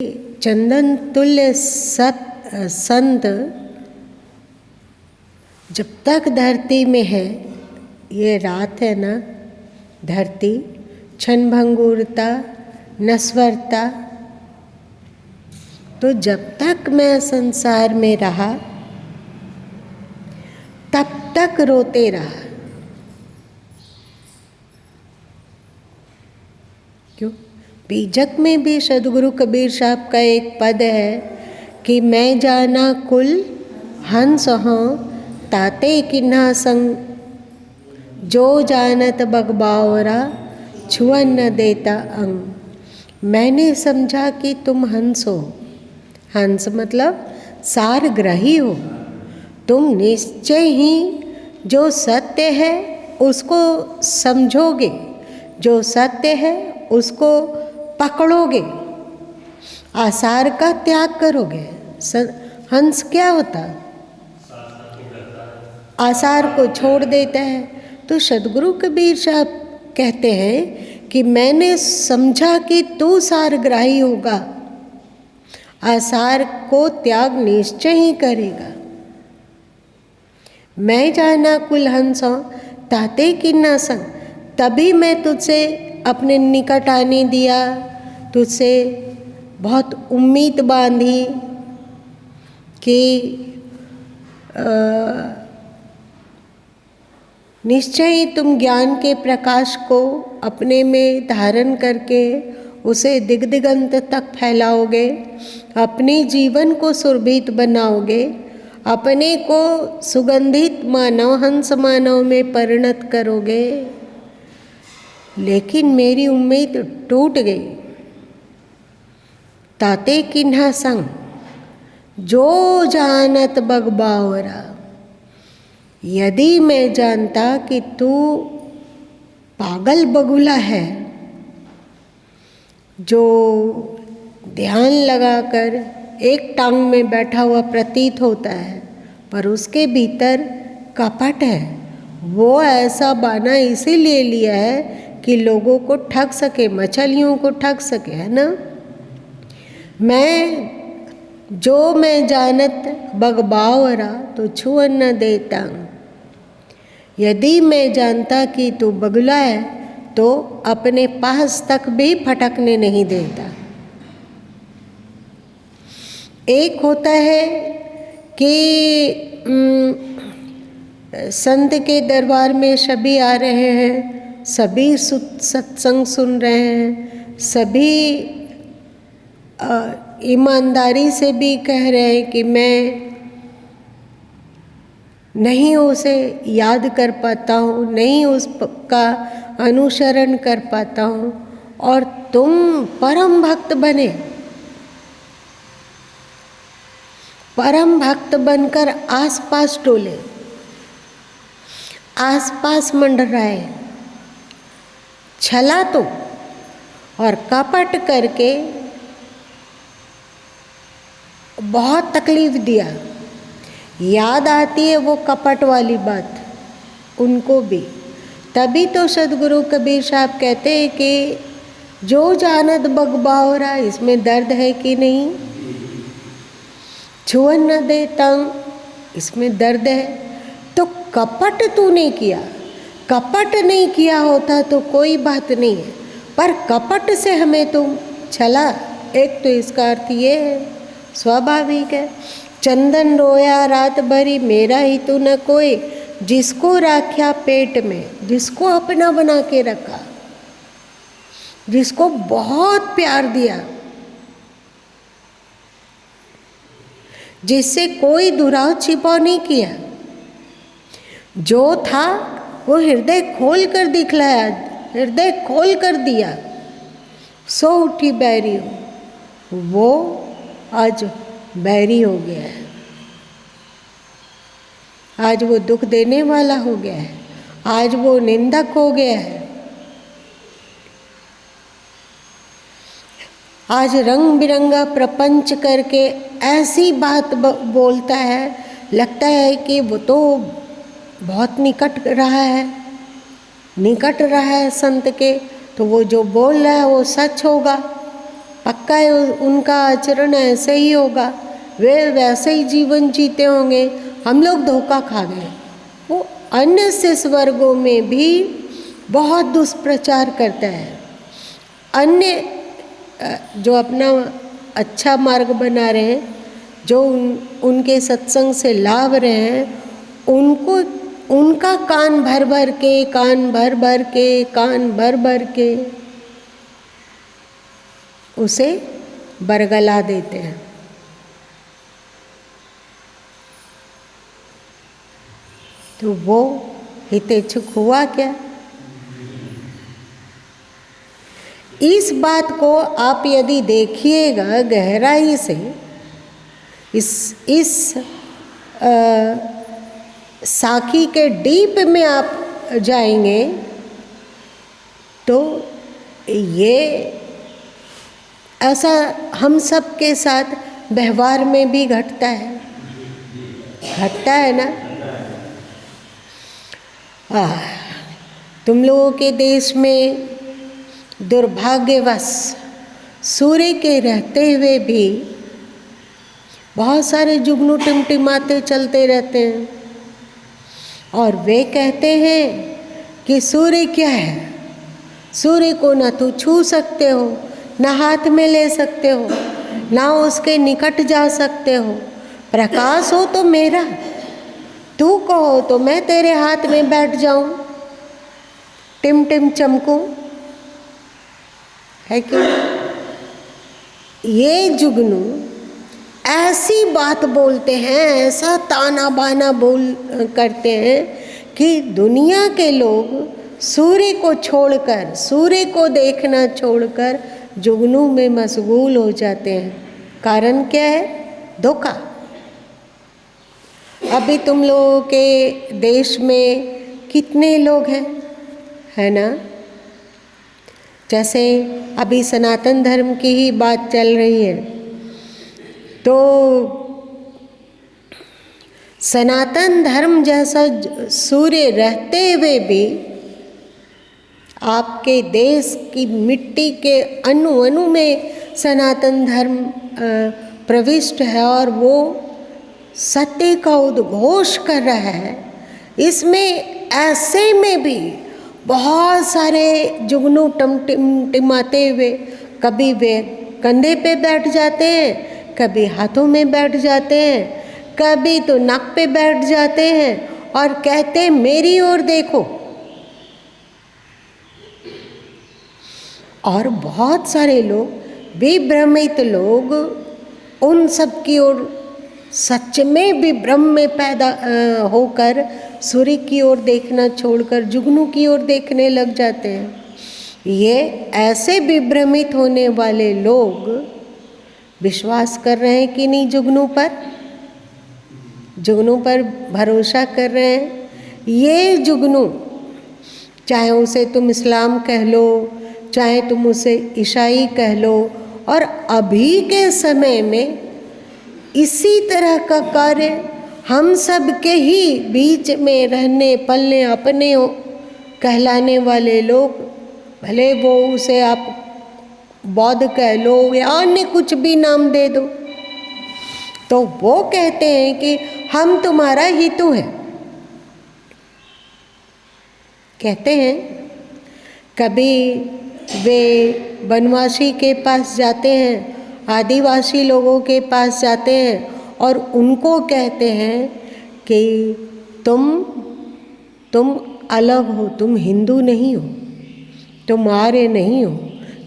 चंदन तुल्य संत जब तक धरती में है, ये रात है ना, धरती क्षणभंगुरता नश्वरता, तो जब तक मैं संसार में रहा तब तक रोते रहा। क्यों? बीजक में भी सदगुरु कबीर साहब का एक पद है कि मैं जाना कुल हंस हों ताते किन्हा संग, जो जानत बगबावरा छुअन न देता अंग। मैंने समझा कि तुम हंस हो। हंस मतलब सारग्राही हो। तुम निश्चय ही जो सत्य है उसको समझोगे, जो सत्य है उसको पकड़ोगे, आसार का त्याग करोगे। हंस क्या होता? आसार को छोड़ देता है। तो सदगुरु कबीर साहब कहते हैं कि मैंने समझा कि तू सारग्राही होगा, आसार को त्याग निश्चय ही करेगा। मैं जाना कुल हंसों ताते किन्ना संग, तभी मैं तुझसे अपने निकट आने दिया, तुझसे बहुत उम्मीद बांधी कि निश्चय ही तुम ज्ञान के प्रकाश को अपने में धारण करके उसे दिग्दिगंत तक फैलाओगे, अपने जीवन को सुरभित बनाओगे, अपने को सुगंधित मानव हंस मानव में परिणत करोगे। लेकिन मेरी उम्मीद टूट गई। ताते किन्हा संग, जो जानत बगबावरा। यदि मैं जानता कि तू पागल बगुला है, जो ध्यान लगाकर एक टांग में बैठा हुआ प्रतीत होता है पर उसके भीतर कपट है, वो ऐसा बहाना इसीलिए लिया है कि लोगों को ठग सके, मछलियों को ठग सके, है ना। मैं जानत बगबावरा तो छुअन न देता। यदि मैं जानता कि तू बगुला है तो अपने पास तक भी फटकने नहीं देता। एक होता है कि संत के दरबार में सभी आ रहे हैं, सभी सत्संग सुन रहे हैं, सभी ईमानदारी से भी कह रहे हैं कि मैं नहीं उसे याद कर पाता हूँ, नहीं उसका अनुसरण कर पाता हूँ, और तुम परम भक्त बने, परम भक्त बनकर आसपास डोले, आसपास मंडराए, छला तो और कपट करके बहुत तकलीफ दिया। याद आती है वो कपट वाली बात उनको भी। तभी तो सदगुरु कबीर साहब कहते हैं कि जो जानत बगबावरा, इसमें दर्द है कि नहीं। छुअन न दे तंग, इसमें दर्द है। तो कपट तूने किया, कपट नहीं किया होता तो कोई बात नहीं है, पर कपट से हमें तुम छला। एक तो इसका अर्थ ये है, स्वाभाविक है। चंदन रोया रात भरी मेरा ही तू न कोई, जिसको राख्या पेट में, जिसको अपना बना के रखा, जिसको बहुत प्यार दिया, जिससे कोई दुराव छिपाव नहीं किया, जो था वो हृदय खोल कर दिखलाया, हृदय खोल कर दिया। सो उठी बैरी हो, वो आज बैरी हो गया है, आज वो दुख देने वाला हो गया है, आज वो निंदक हो गया है, आज रंग बिरंगा प्रपंच करके ऐसी बात बोलता है, लगता है कि वो तो बहुत निकट रहा है, निकट रहा है संत के, तो वो जो बोल रहा है वो सच होगा। पक्का है उनका आचरण ऐसे ही होगा, वे वैसे ही जीवन जीते होंगे, हम लोग धोखा खा गए। वो अन्य शिष्य वर्गों में भी बहुत दुष्प्रचार करता है। अन्य जो अपना अच्छा मार्ग बना रहे हैं, जो उनके सत्संग से लाभ रहे हैं, उनको उनका कान भर भर के उसे बरगला देते हैं। तो वो हितेच्छुक हुआ क्या? इस बात को आप यदि देखिएगा गहराई से, इस साखी के डीप में आप जाएंगे तो ये ऐसा हम सब के साथ व्यवहार में भी घटता है ना। तुम लोगों के देश में दुर्भाग्यवश सूर्य के रहते हुए भी बहुत सारे जुगनू टिमटिमाते चलते रहते हैं, और वे कहते हैं कि सूर्य क्या है, सूर्य को ना तो छू सकते हो, ना हाथ में ले सकते हो, ना उसके निकट जा सकते हो। प्रकाश हो तो मेरा, तू कहो तो मैं तेरे हाथ में बैठ जाऊं, टिम टिम चमकूं, है कि ये जुगनू ऐसी बात बोलते हैं, ऐसा ताना बाना करते हैं कि दुनिया के लोग सूर्य को छोड़कर, सूर्य को देखना छोड़कर जुगनू में मशगूल हो जाते हैं। कारण क्या है? धोखा। अभी तुम लोगों के देश में कितने लोग हैं, है ना? जैसे अभी सनातन धर्म की ही बात चल रही है, तो सनातन धर्म जैसा सूर्य रहते हुए भी आपके देश की मिट्टी के अणु अणु में सनातन धर्म प्रविष्ट है और वो सत्य का उद्घोष कर रहा है। इसमें ऐसे में भी बहुत सारे जुगनू टिमाते हुए, कभी वे कंधे पे बैठ जाते हैं, कभी हाथों में बैठ जाते हैं, कभी तो नाक पे बैठ जाते हैं और कहते हैं मेरी ओर देखो। और बहुत सारे लोग विभ्रमित लोग उन सब की ओर सच में विभ्रम में पैदा होकर सूर्य की ओर देखना छोड़कर जुगनू की ओर देखने लग जाते हैं। ये ऐसे विभ्रमित होने वाले लोग विश्वास कर रहे हैं कि नहीं जुगनू पर भरोसा कर रहे हैं। ये जुगनू, चाहे उसे तुम इस्लाम कह लो, चाहे तुम उसे ईसाई कह लो, और अभी के समय में इसी तरह का कार्य हम सब के ही बीच में रहने पलने अपने कहलाने वाले लोग, भले वो उसे आप बौद्ध कह लो या अन्य कुछ भी नाम दे दो, तो वो कहते हैं कि हम तुम्हारा हितु हैं। कहते हैं कभी वे वनवासी के पास जाते हैं, आदिवासी लोगों के पास जाते हैं और उनको कहते हैं कि तुम अलग हो, तुम हिंदू नहीं हो, तुम आर्य नहीं हो,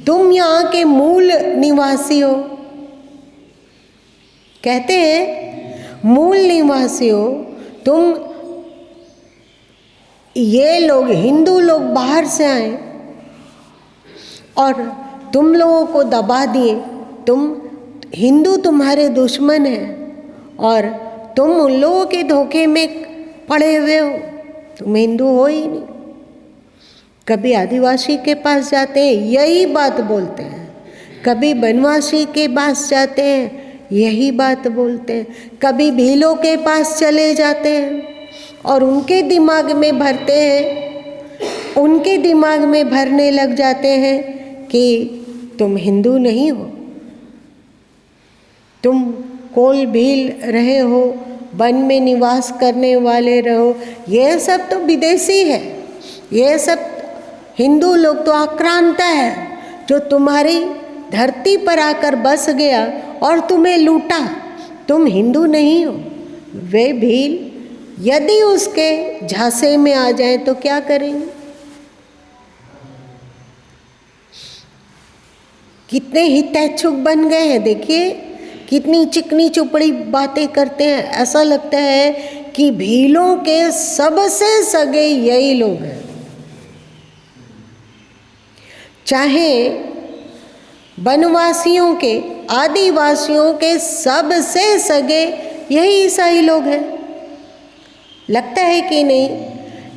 तुम यहाँ के मूल निवासी हो। कहते हैं मूल निवासी हो तुम। ये लोग हिंदू लोग बाहर से आए और तुम लोगों को दबा दिए, तुम हिंदू तुम्हारे दुश्मन हैं और तुम उन लोगों के धोखे में पड़े हुए हो, तुम हिंदू हो ही नहीं। कभी आदिवासी के पास जाते हैं यही बात बोलते हैं, कभी बनवासी के पास जाते हैं यही बात बोलते हैं, कभी भीलों के पास चले जाते हैं और उनके दिमाग में भरते हैं, उनके दिमाग में भरने लग जाते हैं कि तुम हिंदू नहीं हो, तुम कोल भील रहे हो, वन में निवास करने वाले रहो, ये सब तो विदेशी है। ये सब हिंदू लोग तो आक्रांता है जो तुम्हारी धरती पर आकर बस गया और तुम्हें लूटा। तुम हिंदू नहीं हो। वे भील यदि उसके झांसे में आ जाए तो क्या करेंगे? कितने हितैच्छुक बन गए हैं। देखिए कितनी चिकनी चुपड़ी बातें करते हैं। ऐसा लगता है कि भीलों के सबसे सगे यही लोग हैं। चाहे वनवासियों के, आदिवासियों के सबसे सगे यही ईसाई लोग हैं। लगता है कि नहीं?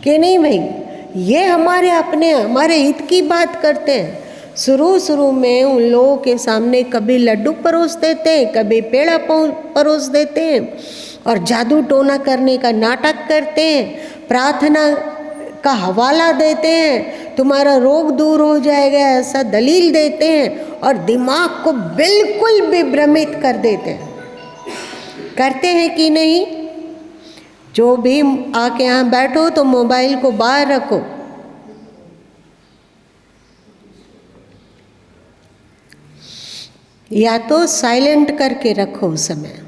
कि नहीं भाई, ये हमारे अपने, हमारे हित की बात करते हैं। शुरू में उन लोगों के सामने कभी लड्डू परोस देते हैं, कभी पेड़ा परोस देते हैं और जादू टोना करने का नाटक करते हैं, प्रार्थना का हवाला देते हैं, तुम्हारा रोग दूर हो जाएगा ऐसा दलील देते हैं और दिमाग को बिल्कुल विभ्रमित कर देते हैं। करते हैं कि नहीं? जो भी आके यहाँ बैठो तो मोबाइल को बाहर रखो, या तो साइलेंट करके रखो उस समय।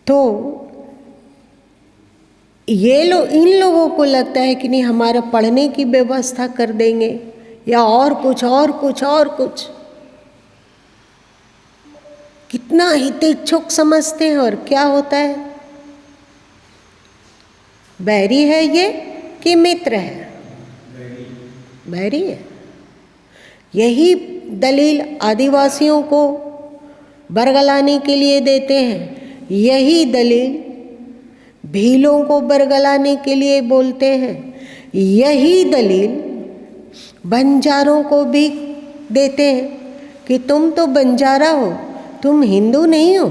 तो ये लोग, इन लोगों को लगता है कि नहीं हमारा पढ़ने की व्यवस्था कर देंगे या और कुछ और कुछ और कुछ। कितना हितेच्छुक समझते हैं। और क्या होता है? बैरी है ये कि मित्र है? बैरी है। यही दलील आदिवासियों को बरगलाने के लिए देते हैं, यही दलील भीलों को बरगलाने के लिए बोलते हैं, यही दलील बंजारों को भी देते हैं कि तुम तो बंजारा हो, तुम हिंदू नहीं हो,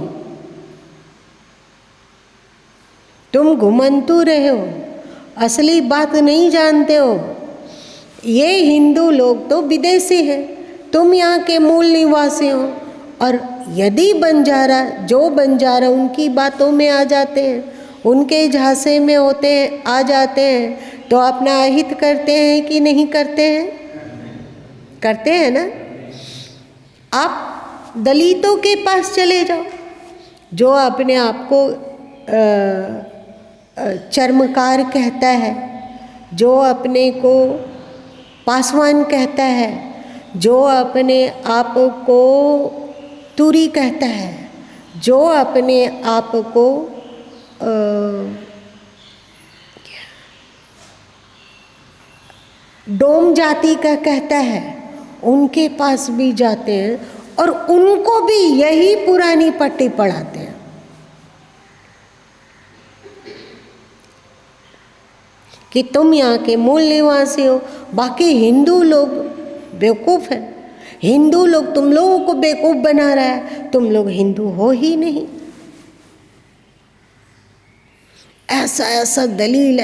तुम घुमंतू रहे हो, असली बात नहीं जानते हो। ये हिंदू लोग तो विदेशी हैं, तुम यहाँ के मूल निवासी हो। और यदि बंजारा, जो बंजारा उनकी बातों में आ जाते हैं, उनके झांसे में होते हैं, आ जाते हैं, तो अपना अहित करते हैं कि नहीं करते हैं? करते हैं ना। आप दलितों के पास चले जाओ, जो अपने आप को चर्मकार कहता है, जो अपने को पासवान कहता है, जो अपने आप को तुरी कहता है, जो अपने आप को डोम जाति का कहता है, उनके पास भी जाते हैं और उनको भी यही पुरानी पट्टी पढ़ाते हैं कि तुम यहाँ के मूल निवासी हो। बाकी हिंदू लोग बेवकूफ़ हैं। हिंदू लोग तुम लोगों को बेवकूफ़ बना रहा है, तुम लोग हिंदू हो ही नहीं। ऐसा ऐसा दलील,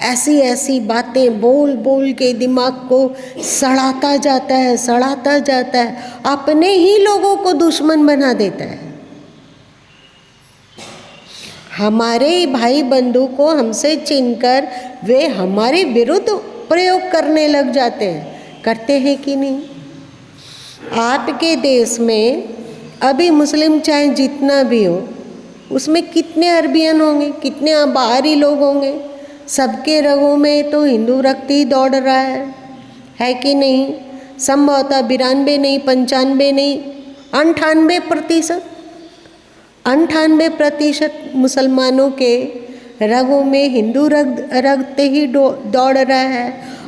ऐसी ऐसी बातें बोल बोल के दिमाग को सड़ाता जाता है, सड़ाता जाता है, अपने ही लोगों को दुश्मन बना देता है। हमारे भाई बंधु को हमसे चिनकर वे हमारे विरुद्ध प्रयोग करने लग जाते हैं। करते हैं कि नहीं? आपके देश में अभी मुस्लिम चाहे जितना भी हो, उसमें कितने अरबियन होंगे, कितने बाहरी लोग होंगे। सबके रगों में तो हिंदू रक्त ही दौड़ रहा है कि नहीं? संभवतः 92 नहीं, 95 नहीं, 98% मुसलमानों के रगों में हिंदू रक्त ही दौड़ रहा है,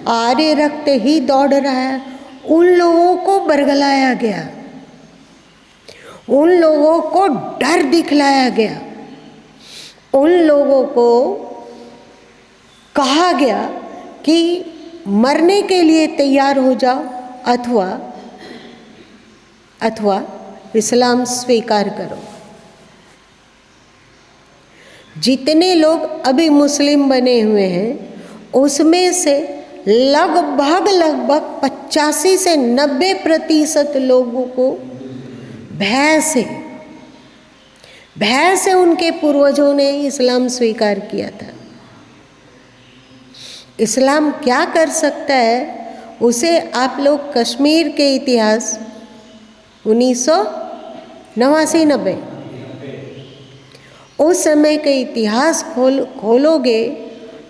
आर्य रक्त ही दौड़ रहा है। उन लोगों को बरगलाया गया, उन लोगों को डर दिखलाया गया, उन लोगों को कहा गया कि मरने के लिए तैयार हो जाओ अथवा इस्लाम स्वीकार करो। जितने लोग अभी मुस्लिम बने हुए हैं उसमें से लगभग 85 से 90% लोगों को भय से उनके पूर्वजों ने इस्लाम स्वीकार किया था। इस्लाम क्या कर सकता है, उसे आप लोग कश्मीर के इतिहास 1989-90 उस समय के इतिहास खोलोगे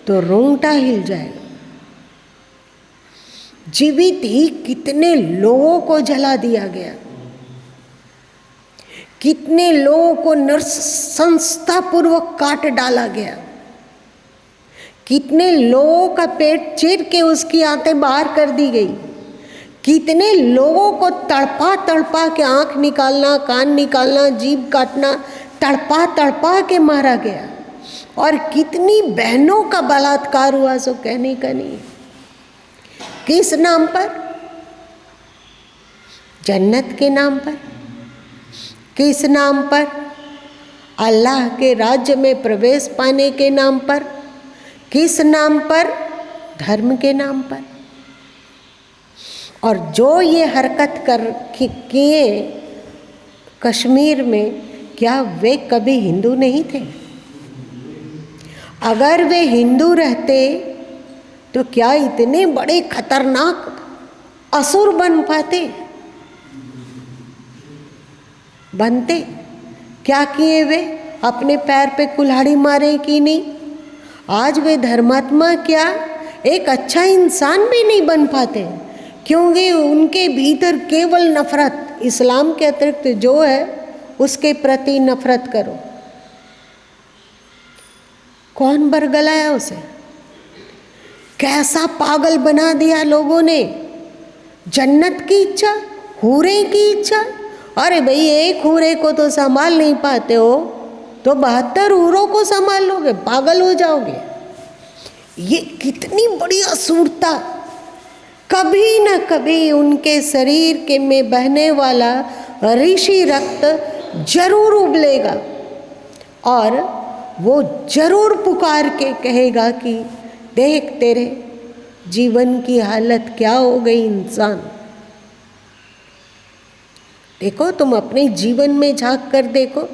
तो रोंगटा हिल जाएगा। जीवित ही कितने लोगों को जला दिया गया, कितने लोगों को नृशंसतापूर्वक काट डाला गया, कितने लोगों का पेट चीर के उसकी आंतें बाहर कर दी गई, कितने लोगों को तड़पा के आंख निकालना, कान निकालना, जीभ काटना, तड़पा के मारा गया, और कितनी बहनों का बलात्कार हुआ, सो कहने का नहीं। किस नाम पर? जन्नत के नाम पर। किस नाम पर? अल्लाह के राज्य में प्रवेश पाने के नाम पर। किस नाम पर? धर्म के नाम पर। और जो ये हरकत कर किए कश्मीर में, क्या वे कभी हिंदू नहीं थे? अगर वे हिंदू रहते तो क्या इतने बड़े खतरनाक असुर बन पाते? बनते? क्या किए वे? अपने पैर पे कुल्हाड़ी मारे कि नहीं? आज वे धर्मात्मा क्या एक अच्छा इंसान भी नहीं बन पाते, क्योंकि उनके भीतर केवल नफरत, इस्लाम के अतिरिक्त जो है उसके प्रति नफरत करो। कौन बरगलाया उसे? कैसा पागल बना दिया लोगों ने। जन्नत की इच्छा, हूरे की इच्छा। अरे भाई, एक हूरे को तो संभाल नहीं पाते हो तो 72 हूरों को संभाल लोगे? पागल हो जाओगे। ये कितनी बड़ी असुरता। कभी न कभी उनके शरीर के में बहने वाला ऋषि रक्त जरूर उबलेगा, और वो जरूर पुकार के कहेगा कि देख तेरे जीवन की हालत क्या हो गई इंसान। देखो, तुम अपने जीवन में झांक कर देखो।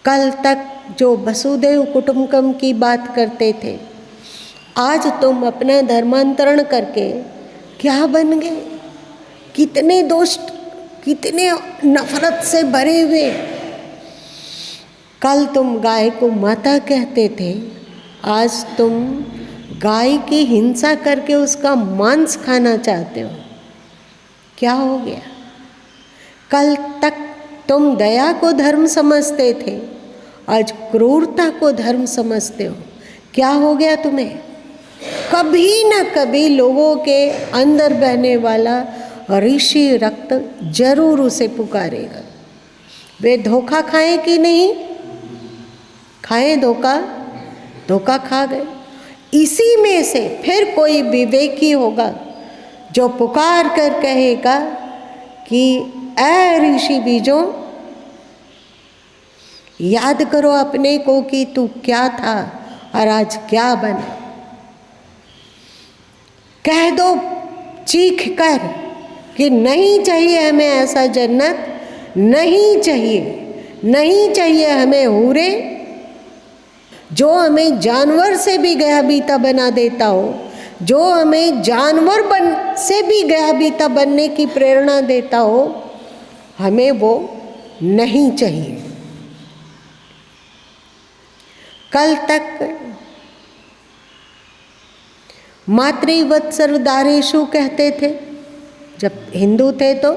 कल तक जो वसुधैव कुटुंबकम की बात करते थे, आज तुम अपना धर्मांतरण करके क्या बन गए? कितने दुष्ट, कितने नफरत से भरे हुए। कल तुम गाय को माता कहते थे, आज तुम गाय की हिंसा करके उसका मांस खाना चाहते हो। क्या हो गया? कल तक तुम दया को धर्म समझते थे, आज क्रूरता को धर्म समझते हो। क्या हो गया तुम्हें? कभी न कभी लोगों के अंदर बहने वाला ऋषि रक्त जरूर उसे पुकारेगा। वे धोखा खाएं कि नहीं खाएं? धोखा खा गए। इसी में से फिर कोई विवेकी होगा जो पुकार कर कहेगा कि ऐ ऋषि बीजों, याद करो अपने को कि तू क्या था और आज क्या बना। कह दो चीख कर कि नहीं चाहिए हमें ऐसा जन्नत, नहीं चाहिए हमें हूरे जो हमें जानवर से भी गया बीता बना देता हो, जो हमें जानवर से भी गया बीता बनने की प्रेरणा देता हो। हमें वो नहीं चाहिए। कल तक मातृवत्सर दारेशु कहते थे जब हिंदू थे तो,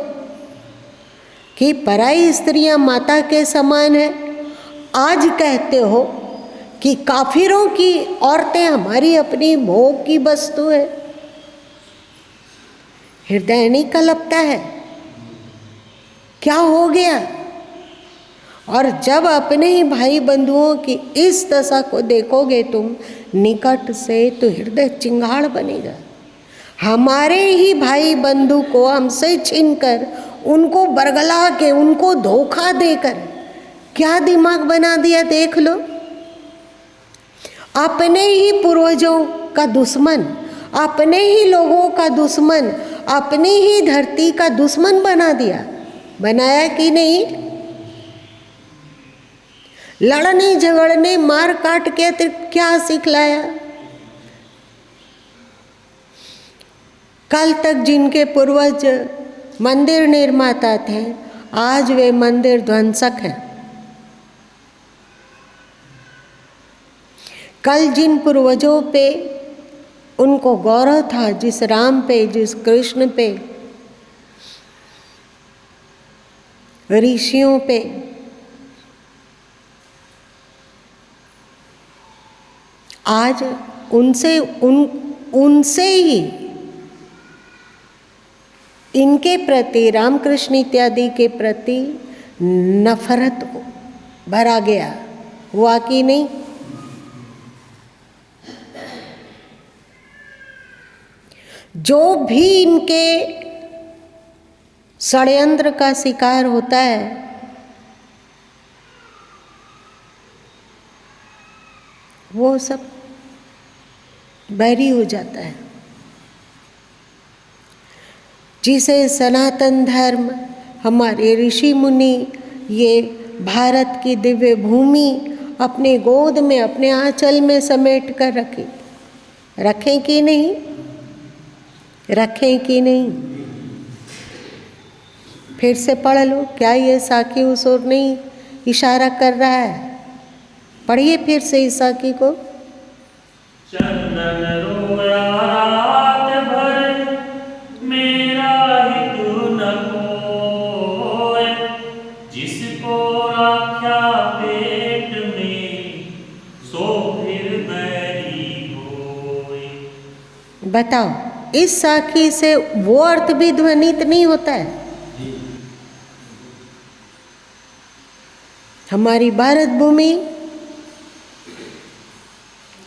कि पराई स्त्रियां माता के समान है। आज कहते हो कि काफिरों की औरतें हमारी अपनी भोग की वस्तु है। हृदय नहीं कलपता है? क्या हो गया? और जब अपने ही भाई बंधुओं की इस दशा को देखोगे तुम निकट से, तो हृदय चिंगाड़ बनेगा। हमारे ही भाई बंधु को हमसे छीनकर, उनको बरगला के, उनको धोखा देकर क्या दिमाग बना दिया देख लो। अपने ही पूर्वजों का दुश्मन, अपने ही लोगों का दुश्मन, अपनी ही धरती का दुश्मन बना दिया, बनाया कि नहीं? लड़ने झगड़ने मार काट के क्या सिखलाया? कल तक जिनके पूर्वज मंदिर निर्माता थे, आज वे मंदिर ध्वंसक हैं। कल जिन पूर्वजों पे उनको गौरव था, जिस राम पे, जिस कृष्ण पे, ऋषियों पे, आज उनसे ही इनके प्रति, रामकृष्ण इत्यादि के प्रति नफरत भरा गया। हुआ कि नहीं? जो भी इनके षड्यंत्र का शिकार होता है, वो सब बैरी हो जाता है। जिसे सनातन धर्म, हमारे ऋषि मुनि, ये भारत की दिव्य भूमि अपने गोद में, अपने आंचल में समेट कर रखें कि नहीं? रखें कि नहीं? फिर से पढ़ लो। क्या ये साकी उस ओर नहीं इशारा कर रहा है? पढ़िए फिर से इस साकी को। चंदन रोया रात भर, मेरा हित न कोय, जिसको राख्या पेट में, सो फिर बैरी होय। बताओ, इस साखी से वो अर्थ भी ध्वनित नहीं होता है? हमारी भारत भूमि,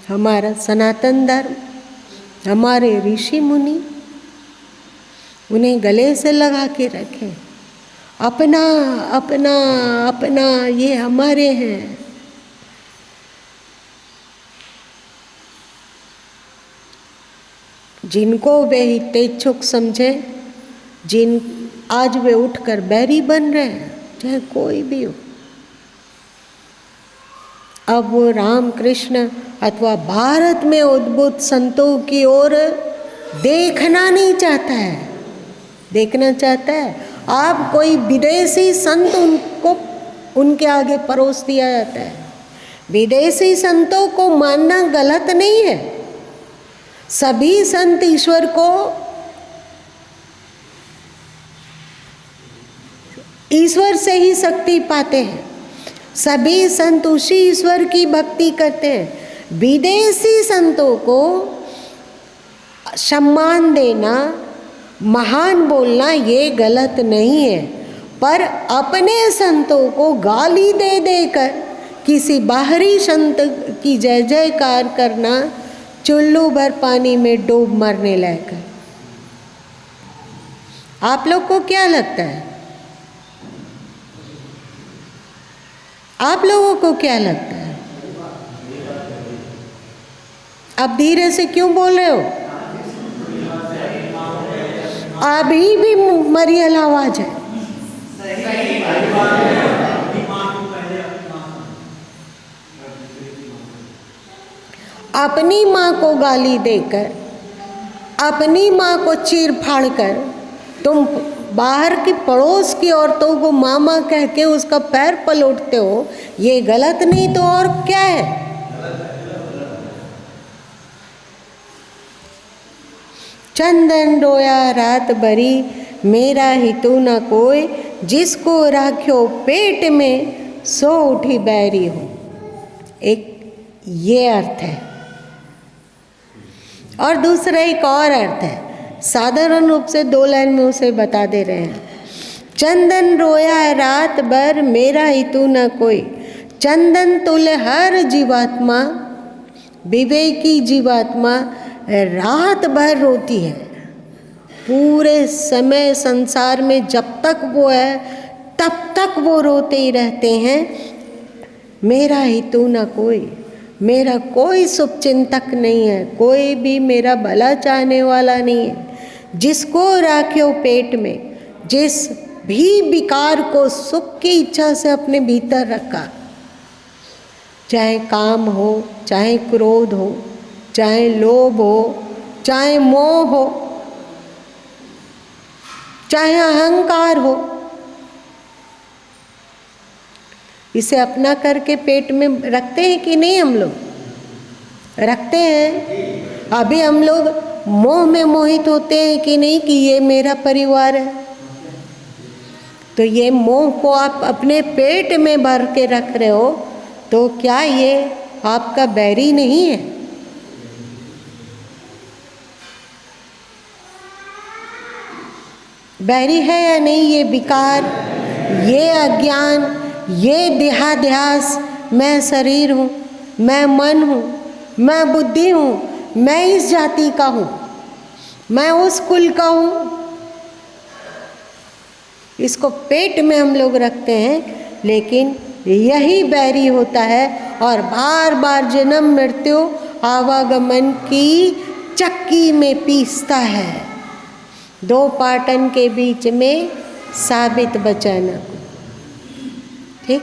हमारा सनातन धर्म, हमारे ऋषि मुनि, उन्हें गले से लगा के रखें। अपना अपना अपना, ये हमारे हैं। जिनको वे हितेच्छुक समझे, आज वे उठकर बैरी बन रहे हैं, चाहे कोई भी हो। अब वो राम कृष्ण अथवा भारत में उद्भूत संतों की ओर देखना नहीं चाहता है। देखना चाहता है आप कोई विदेशी संत उनको उनके आगे परोस दिया जाता है। विदेशी संतों को मानना गलत नहीं है। सभी संत ईश्वर को, ईश्वर से ही शक्ति पाते हैं। सभी संत उसी ईश्वर की भक्ति करते हैं। विदेशी संतों को सम्मान देना, महान बोलना ये गलत नहीं है, पर अपने संतों को गाली दे देकर किसी बाहरी संत की जय जयकार करना चुल्लू भर पानी में डूब मरने लायक है। आप लोग को क्या लगता है? आप लोगों को क्या लगता है? आप धीरे से क्यों बोल रहे हो? अभी भी मरियल आवाज है। अपनी माँ को गाली देकर, अपनी माँ को चीर फाड़ कर तुम बाहर की पड़ोस की औरतों को मामा कह के उसका पैर पलटते हो, ये गलत नहीं तो और क्या है? चंदन रोया रात भरी, मेरा हितू न कोई, जिसको राख्यो पेट में, सो उठी बैरी हो। एक ये अर्थ है, और दूसरा एक और अर्थ है। साधारण रूप से 2 लाइन में उसे बता दे रहे हैं। चंदन रोया रात भर, मेरा हितू न कोई। चंदन तुल्य हर जीवात्मा, विवेकी जीवात्मा रात भर रोती है। पूरे समय संसार में जब तक वो है तब तक वो रोते ही रहते हैं, मेरा हितू न कोई। मेरा कोई शुभचिंतक नहीं है, कोई भी मेरा भला चाहने वाला नहीं है। जिसको राख्यो पेट में, जिस भी विकार को सुख की इच्छा से अपने भीतर रखा, चाहे काम हो, चाहे क्रोध हो, चाहे लोभ हो, चाहे मोह हो, चाहे अहंकार हो, इसे अपना करके पेट में रखते हैं कि नहीं? हम लोग रखते हैं। अभी हम लोग मोह में मोहित होते हैं कि नहीं कि ये मेरा परिवार है। तो ये मोह को आप अपने पेट में भर के रख रहे हो, तो क्या ये आपका बैरी नहीं है? बैरी है या नहीं? ये विकार, ये अज्ञान, ये देहाध्यास, मैं शरीर हूँ, मैं मन हूँ, मैं बुद्धि हूँ, मैं इस जाति का हूँ, मैं उस कुल का हूँ, इसको पेट में हम लोग रखते हैं। लेकिन यही बैरी होता है और बार बार जन्म मृत्यु आवागमन की चक्की में पीसता है। दो पाटन के बीच में साबित बचाना। ठीक,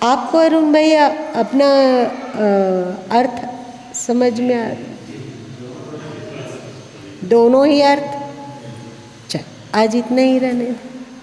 आपको अरुण भैया अपना अर्थ समझ में आ? दोनों ही अर्थ। चल, आज इतना ही रहने।